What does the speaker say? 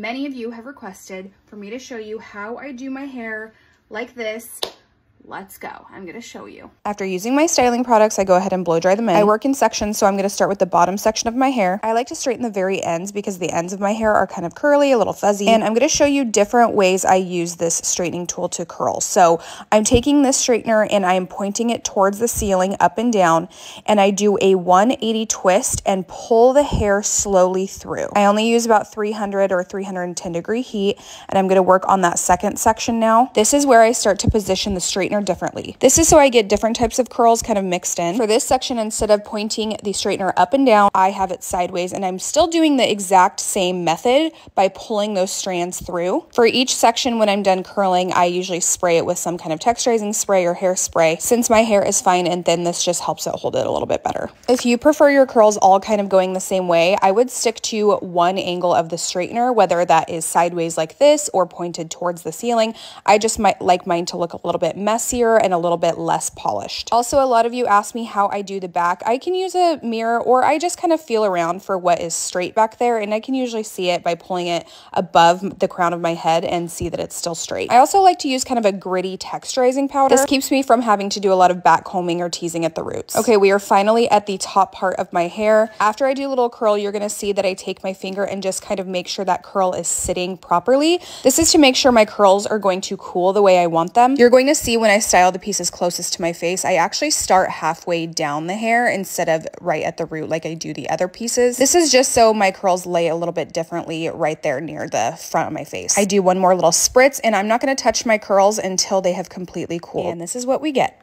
Many of you have requested for me to show you how I do my hair like this. Let's go. I'm going to show you. After using my styling products, I go ahead and blow dry them in. I work in sections, so I'm going to start with the bottom section of my hair. I like to straighten the very ends because the ends of my hair are kind of curly, a little fuzzy. And I'm going to show you different ways I use this straightening tool to curl. So I'm taking this straightener and I am pointing it towards the ceiling up and down. And I do a 180 twist and pull the hair slowly through. I only use about 300 or 310 degree heat. And I'm going to work on that second section now. This is where I start to position the straightener differently. This is so I get different types of curls kind of mixed in. For this section, instead of pointing the straightener up and down, I have it sideways, and I'm still doing the exact same method by pulling those strands through. For each section, when I'm done curling, I usually spray it with some kind of texturizing spray or hairspray. Since my hair is fine and thin, this just helps it hold it a little bit better. If you prefer your curls all kind of going the same way, I would stick to one angle of the straightener, whether that is sideways like this or pointed towards the ceiling. I just might like mine to look a little bit messier and a little bit less polished. Also, a lot of you ask me how I do the back. I can use a mirror, or I just kind of feel around for what is straight back there, and I can usually see it by pulling it above the crown of my head and see that it's still straight. I also like to use kind of a gritty texturizing powder. This keeps me from having to do a lot of back combing or teasing at the roots. Okay, we are finally at the top part of my hair. After I do a little curl, you're gonna see that I take my finger and just kind of make sure that curl is sitting properly. This is to make sure my curls are going to cool the way I want them. You're going to see when I style the pieces closest to my face, I actually start halfway down the hair instead of right at the root like I do the other pieces. This is just so my curls lay a little bit differently right there near the front of my face. I do one more little spritz, and I'm not going to touch my curls until they have completely cooled. And this is what we get.